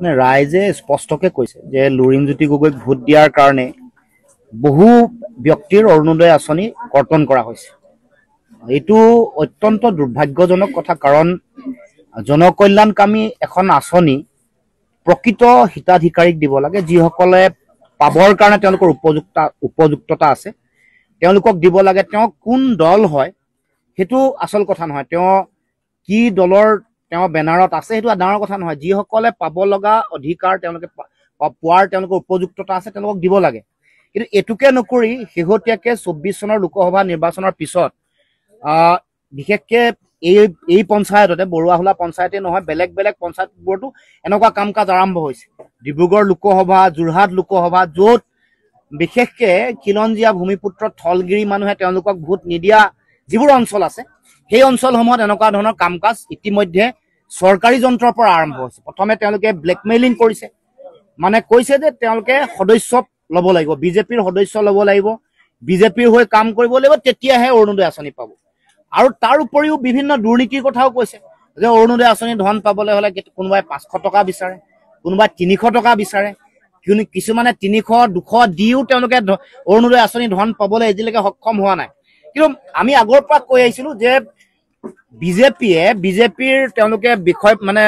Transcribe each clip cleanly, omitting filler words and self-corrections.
ৰাইজে স্পষ্টকে কৈছে যে লুৰিণজ্যোতি গগৈক ভোট দিয়াৰ কাৰণে বহু ব্যক্তিৰ অৰুণোদয় আঁচনি কৰ্তন কৰা হৈছে। এইটো অত্যন্ত দুৰ্ভাগ্যজনক কথা, কাৰণ জনকল্যাণকামী এখন আঁচনি প্ৰকৃত হিতাধিকাৰীক দিব লাগে, যিসকলে পাবৰ কাৰণে তেওঁলোকৰ উপযুক্ততা আছে তেওঁলোকক দিব লাগে। তেওঁ কোন দল হয় সেইটো আচল কথা নহয়, তেওঁ কি দলৰ তেওঁ বেনাৰত আছে সেইটো ডাঙৰ কথা নহয়। যিসকলে পাব লগা অধিকাৰ তেওঁলোকে পোৱাৰ তেওঁলোকৰ উপযুক্ততা আছে তেওঁলোকক দিব লাগে। কিন্তু এইটোকে নকৰি শেহতীয়াকে 24 চনৰ লোকসভা নিৰ্বাচনৰ পিছত বিশেষকে এই পঞ্চায়ততে, বৰুৱাহোলা পঞ্চায়তে নহয়, বেলেগ বেলেগ পঞ্চায়তবোৰতো এনেকুৱা কাম কাজ আৰম্ভ হৈছে। ডিব্ৰুগড় লোকসভা, যোৰহাট লোকসভা, য'ত বিশেষকে খিলঞ্জীয়া ভূমিপুত্ৰ থলগিৰি মানুহে তেওঁলোকক ভোট নিদিয়া যিবোৰ অঞ্চল আছে সেই অঞ্চলসমূহত এনেকুৱা ধৰণৰ কাম কাজ ইতিমধ্যে চৰকাৰী যন্ত্ৰৰ পৰা আৰম্ভ হৈছে। প্ৰথমে তেওঁলোকে ব্লেকমেইলিং কৰিছে, মানে কৈছে যে তেওঁলোকে সদস্য ল'ব লাগিব, বিজেপিৰ সদস্য ল'ব লাগিব, বিজেপিৰ হৈ কাম কৰিব লাগিব, তেতিয়াহে অৰুণোদয় আঁচনি পাব। আৰু তাৰ উপৰিও বিভিন্ন দুৰ্নীতিৰ কথাও কৈছে যে অৰুণোদয় আঁচনি ধন পাবলৈ হ'লে কোনোবাই 500 টকা বিচাৰে, কোনোবাই 300 টকা বিচাৰে, কিছুমানে 300, 200 দিও তেওঁলোকে অৰুণোদয় আঁচনি ধন পাবলৈ এজিলৈকে সক্ষম হোৱা নাই। কিন্তু আমি আগৰ পৰা কৈ আহিছিলো যে বিজেপিৰ তেওঁলোকে বিষয় মানে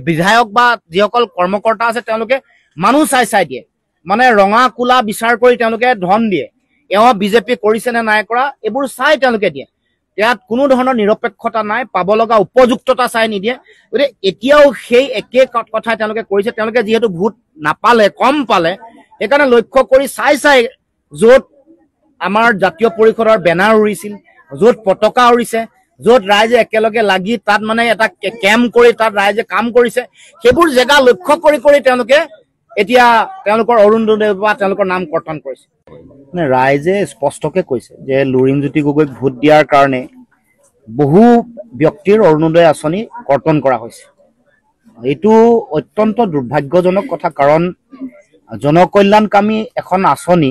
বিধায়ক বা যিসকল কৰ্মকৰ্তা আছে তেওঁলোকে মানুহ চাই দিয়ে, মানে ৰঙা কোলা বিচাৰ কৰি তেওঁলোকে ধন দিয়ে। এওঁ বিজেপি কৰিছে নে নাই কৰা এইবোৰ চাই তেওঁলোকে দিয়ে। ইয়াত কোনো ধৰণৰ নিৰপেক্ষতা নাই, পাব লগা উপযুক্ততা চাই নিদিয়ে। গতিকে এতিয়াও সেই একে কথাই তেওঁলোকে কৰিছে। তেওঁলোকে যিহেতু ভোট নাপালে, কম পালে, সেইকাৰণে লক্ষ্য কৰি চাই য'ত আমাৰ জাতীয় পৰিষদৰ বেনাৰ উৰিছিল, য'ত পতাকা উৰিছে, য'ত ৰাইজে একেলগে লাগি তাত মানে এটা কেম্প কৰি তাত ৰাইজে কাম কৰিছে, সেইবোৰ জেগা লক্ষ্য কৰি তেওঁলোকে এতিয়া তেওঁলোকৰ অৰুণোদয় বা তেওঁলোকৰ নাম কৰ্তন কৰিছে। ৰাইজে স্পষ্টকে কৈছে যে লুৰিণজ্যোতি গগৈক ভোট দিয়াৰ কাৰণে বহু ব্যক্তিৰ অৰুণোদয় আঁচনি কৰ্তন কৰা হৈছে। এইটো অত্যন্ত দুৰ্ভাগ্যজনক কথা, কাৰণ জনকল্যাণকামী এখন আঁচনি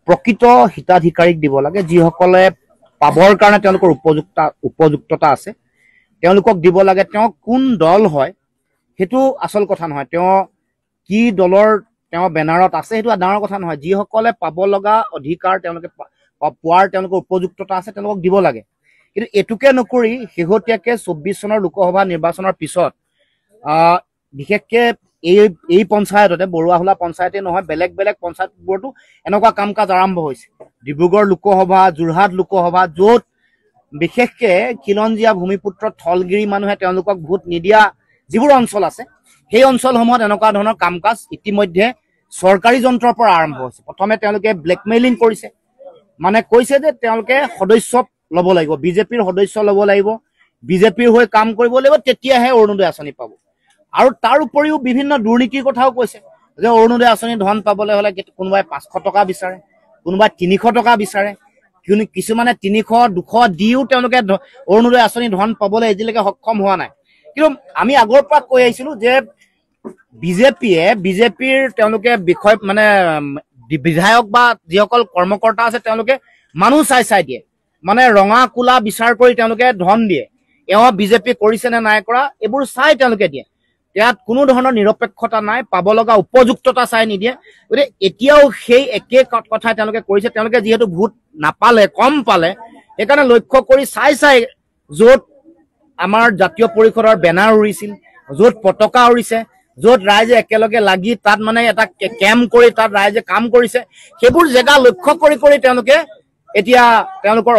প্ৰকৃত হিতাধিকাৰীক দিব লাগে, যিসকলে পাবৰ কাৰণে তেওঁলোকৰ উপযুক্ততা আছে তেওঁলোকক দিব লাগে। তেওঁ কোন দল হয় সেইটো আচল কথা নহয়, তেওঁ কি দলৰ তেওঁ বেনাৰত আছে সেইটো ডাঙৰ কথা নহয়। যিসকলে পাব লগা অধিকাৰ তেওঁলোকে পোৱাৰ তেওঁলোকৰ উপযুক্ততা আছে তেওঁলোকক দিব লাগে। কিন্তু এইটোকে নকৰি শেহতীয়াকে 24 চনৰ লোকসভা নিৰ্বাচনৰ পিছত বিশেষকে এই পঞ্চায়ততে, বৰুৱাহোলা পঞ্চায়তে নহয়, বেলেগ বেলেগ পঞ্চায়তবোৰতো এনেকুৱা কাম কাজ আৰম্ভ হৈছে। ডিব্ৰুগড় লোকসভা, যোৰহাট লোকসভা, য'ত বিশেষকে খিলঞ্জীয়া ভূমিপুত্ৰ থলগিৰি মানুহে তেওঁলোকক ভোট নিদিয়া যিবোৰ অঞ্চল আছে সেই অঞ্চলসমূহত এনেকুৱা ধৰণৰ কাম কাজ ইতিমধ্যে চৰকাৰী যন্ত্ৰৰ পৰা আৰম্ভ হৈছে। প্ৰথমে তেওঁলোকে ব্লেকমেইলিং কৰিছে, মানে কৈছে যে তেওঁলোকে সদস্য ল'ব লাগিব, বিজেপিৰ সদস্য ল'ব লাগিব, বিজেপিৰ হৈ কাম কৰিব লাগিব, তেতিয়াহে অৰুণোদয় আঁচনি পাব। আৰু তাৰ উপৰিও বিভিন্ন দুৰ্নীতিৰ কথাও কৈছে যে অৰুণোদয় আঁচনি ধন পাবলৈ হ'লে কোনোবাই 500 টকা বিচাৰে, কোনোবাই 300 টকা বিচাৰে, কিছুমানে 300, 200 দিও তেওঁলোকে অৰুণোদয় আঁচনি ধন পাবলৈ এজিলৈকে সক্ষম হোৱা নাই। কিন্তু আমি আগৰ পৰা কৈ আহিছিলো যে বিজেপিৰ তেওঁলোকে বিষয় মানে বিধায়ক বা যিসকল কৰ্মকৰ্তা আছে তেওঁলোকে মানুহ চাই দিয়ে, মানে ৰঙা কোলা বিচাৰ কৰি তেওঁলোকে ধন দিয়ে। এওঁ বিজেপি কৰিছে নে নাই কৰা এইবোৰ চাই তেওঁলোকে দিয়ে। ইয়াত কোনো ধৰণৰ নিৰপেক্ষতা নাই, পাব লগা উপযুক্ততা চাই নিদিয়ে। গতিকে এতিয়াও সেই একে কথাই তেওঁলোকে কৰিছে। তেওঁলোকে যিহেতু ভোট নাপালে, কম পালে, সেইকাৰণে লক্ষ্য কৰি চাই য'ত আমাৰ জাতীয় পৰিষদৰ বেনাৰ উৰিছিল, য'ত পতাকা উৰিছে, য'ত ৰাইজে একেলগে লাগি তাত মানে এটা কেম্প কৰি তাত ৰাইজে কাম কৰিছে, সেইবোৰ জেগা লক্ষ্য কৰি তেওঁলোকে এতিয়া তেওঁলোকৰ